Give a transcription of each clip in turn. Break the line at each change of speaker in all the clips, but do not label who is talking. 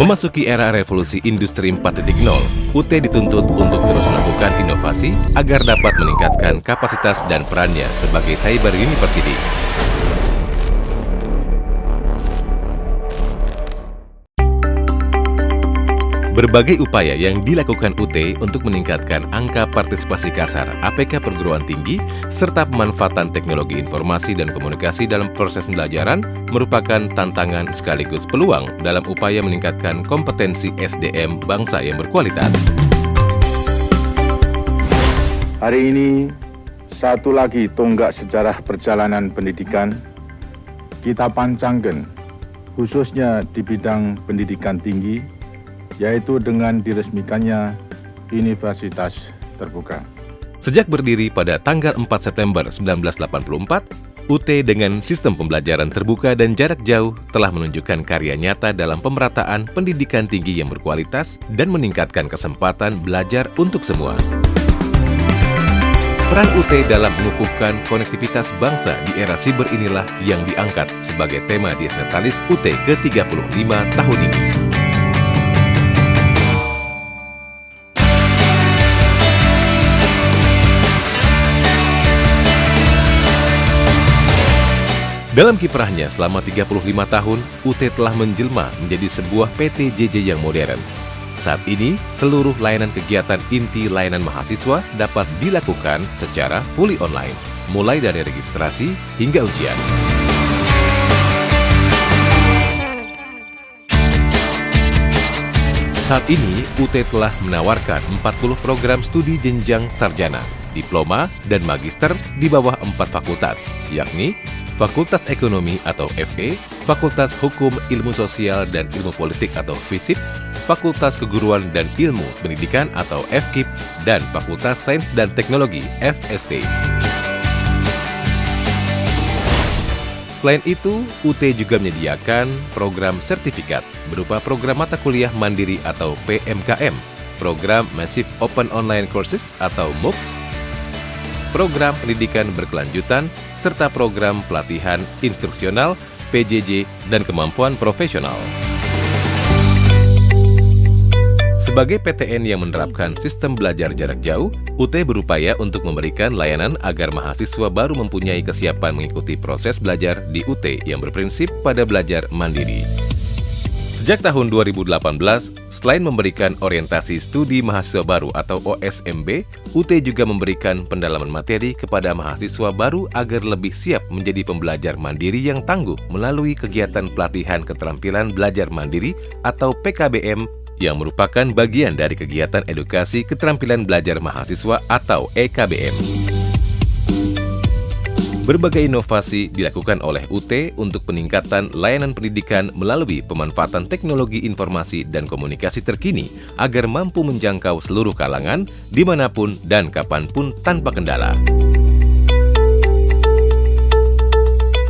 Memasuki era revolusi industri 4.0, UT dituntut untuk terus melakukan inovasi agar dapat meningkatkan kapasitas dan perannya sebagai cyber university. Berbagai upaya yang dilakukan UT untuk meningkatkan angka partisipasi kasar APK perguruan tinggi serta pemanfaatan teknologi informasi dan komunikasi dalam proses pembelajaran merupakan tantangan sekaligus peluang dalam upaya meningkatkan kompetensi SDM bangsa yang berkualitas.
Hari ini, satu lagi tonggak sejarah perjalanan pendidikan kita pancangkan, khususnya di bidang pendidikan tinggi, yaitu dengan diresmikannya Universitas Terbuka.
Sejak berdiri pada tanggal 4 September 1984, UT dengan sistem pembelajaran terbuka dan jarak jauh telah menunjukkan karya nyata dalam pemerataan pendidikan tinggi yang berkualitas dan meningkatkan kesempatan belajar untuk semua. Peran UT dalam mengukuhkan konektivitas bangsa di era siber inilah yang diangkat sebagai tema Dies Natalis UT ke-35 tahun ini. Dalam kiprahnya selama 35 tahun, UT telah menjelma menjadi sebuah PTJJ yang modern. Saat ini, seluruh layanan kegiatan inti layanan mahasiswa dapat dilakukan secara fully online, mulai dari registrasi hingga ujian. Saat ini, UT telah menawarkan 40 program studi jenjang sarjana, diploma, dan magister di bawah 4 fakultas, yakni Fakultas Ekonomi atau FE, Fakultas Hukum, Ilmu Sosial, dan Ilmu Politik atau FISIP, Fakultas Keguruan dan Ilmu Pendidikan atau FKIP, dan Fakultas Sains dan Teknologi FST. Selain itu, UT juga menyediakan program sertifikat berupa program mata kuliah mandiri atau PMKM, program Massive Open Online Courses atau MOOCs, program pendidikan berkelanjutan, serta program pelatihan instruksional, PJJ, dan kemampuan profesional. Sebagai PTN yang menerapkan sistem belajar jarak jauh, UT berupaya untuk memberikan layanan agar mahasiswa baru mempunyai kesiapan mengikuti proses belajar di UT yang berprinsip pada belajar mandiri. Sejak tahun 2018, selain memberikan orientasi studi mahasiswa baru atau OSMB, UT juga memberikan pendalaman materi kepada mahasiswa baru agar lebih siap menjadi pembelajar mandiri yang tangguh melalui kegiatan pelatihan keterampilan belajar mandiri atau PKBM yang merupakan bagian dari kegiatan edukasi keterampilan belajar mahasiswa atau EKBM. Berbagai inovasi dilakukan oleh UT untuk peningkatan layanan pendidikan melalui pemanfaatan teknologi informasi dan komunikasi terkini agar mampu menjangkau seluruh kalangan, dimanapun dan kapanpun tanpa kendala.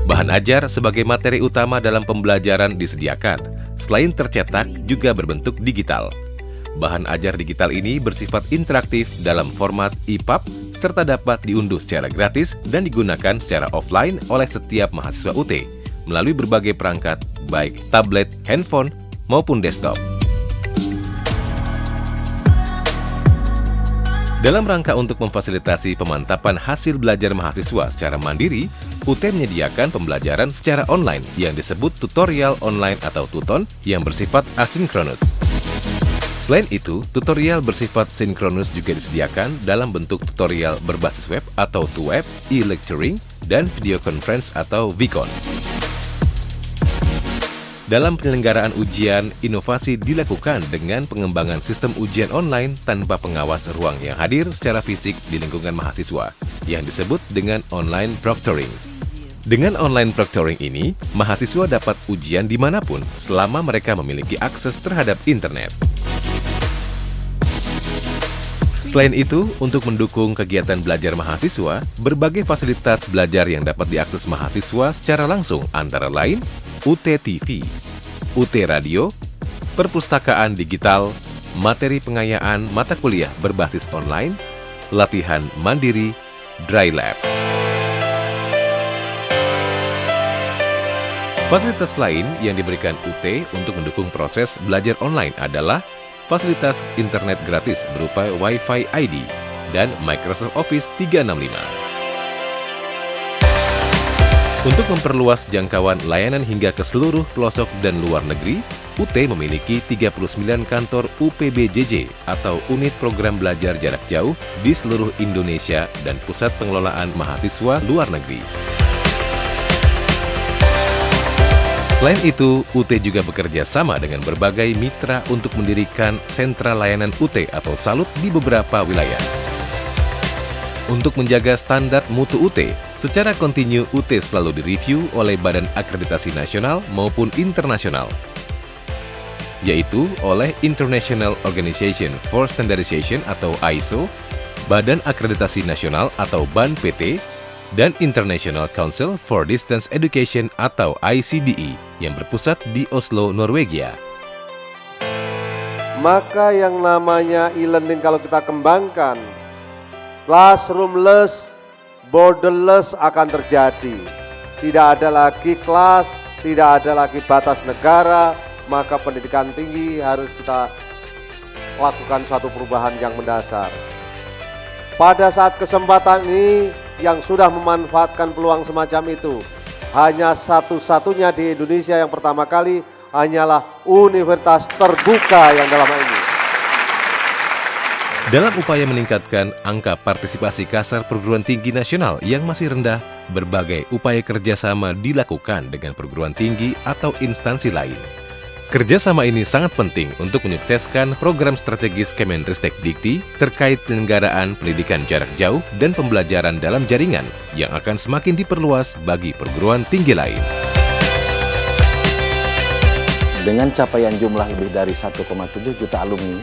Bahan ajar sebagai materi utama dalam pembelajaran disediakan, selain tercetak juga berbentuk digital. Bahan ajar digital ini bersifat interaktif dalam format EPUB, serta dapat diunduh secara gratis dan digunakan secara offline oleh setiap mahasiswa UT melalui berbagai perangkat, baik tablet, handphone, maupun desktop. Dalam rangka untuk memfasilitasi pemantapan hasil belajar mahasiswa secara mandiri, UT menyediakan pembelajaran secara online yang disebut tutorial online atau tuton yang bersifat asinkronus. Selain itu, tutorial bersifat sinkronus juga disediakan dalam bentuk tutorial berbasis web atau TUWeb, e-lecturing, dan video conference atau VCon. Dalam penyelenggaraan ujian, inovasi dilakukan dengan pengembangan sistem ujian online tanpa pengawas ruang yang hadir secara fisik di lingkungan mahasiswa, yang disebut dengan online proctoring. Dengan online proctoring ini, mahasiswa dapat ujian dimanapun selama mereka memiliki akses terhadap internet. Selain itu, untuk mendukung kegiatan belajar mahasiswa, berbagai fasilitas belajar yang dapat diakses mahasiswa secara langsung antara lain UT TV, UT Radio, perpustakaan digital, materi pengayaan mata kuliah berbasis online, latihan mandiri, dry lab. Fasilitas lain yang diberikan UT untuk mendukung proses belajar online adalah fasilitas internet gratis berupa Wi-Fi ID dan Microsoft Office 365. Untuk memperluas jangkauan layanan hingga ke seluruh pelosok dan luar negeri, UT memiliki 39 kantor UPBJJ atau Unit Program Belajar Jarak Jauh di seluruh Indonesia dan Pusat Pengelolaan Mahasiswa Luar Negeri. Selain itu, UT juga bekerja sama dengan berbagai mitra untuk mendirikan sentra layanan UT atau SALUT di beberapa wilayah. Untuk menjaga standar mutu UT, secara kontinu UT selalu direview oleh Badan Akreditasi Nasional maupun Internasional, yaitu oleh International Organization for Standardization atau ISO, Badan Akreditasi Nasional atau BAN-PT, dan International Council for Distance Education atau ICDE yang berpusat di Oslo, Norwegia.
Maka yang namanya e-learning kalau kita kembangkan, classroomless, borderless akan terjadi. Tidak ada lagi kelas, tidak ada lagi batas negara, maka pendidikan tinggi harus kita lakukan satu perubahan yang mendasar. Pada saat kesempatan ini, yang sudah memanfaatkan peluang semacam itu, hanya satu-satunya di Indonesia yang pertama kali hanyalah universitas terbuka yang dalam hal ini.
Dalam upaya meningkatkan angka partisipasi kasar perguruan tinggi nasional yang masih rendah, berbagai upaya kerjasama dilakukan dengan perguruan tinggi atau instansi lain. Kerjasama ini sangat penting untuk menyukseskan program strategis Kemenristek Dikti terkait penyelenggaraan pendidikan jarak jauh dan pembelajaran dalam jaringan yang akan semakin diperluas bagi perguruan tinggi lain.
Dengan capaian jumlah lebih dari 1,7 juta alumni,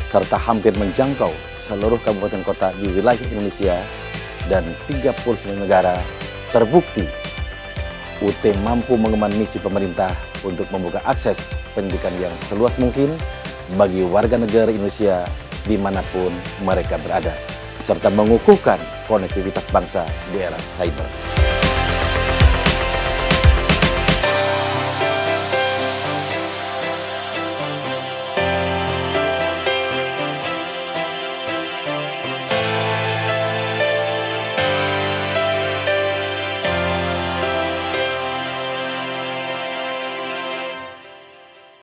serta hampir menjangkau seluruh kabupaten kota di wilayah Indonesia dan 39 negara, terbukti UT mampu mengemban misi pemerintah untuk membuka akses pendidikan yang seluas mungkin bagi warga negara Indonesia dimanapun mereka berada, serta mengukuhkan konektivitas bangsa di era cyber.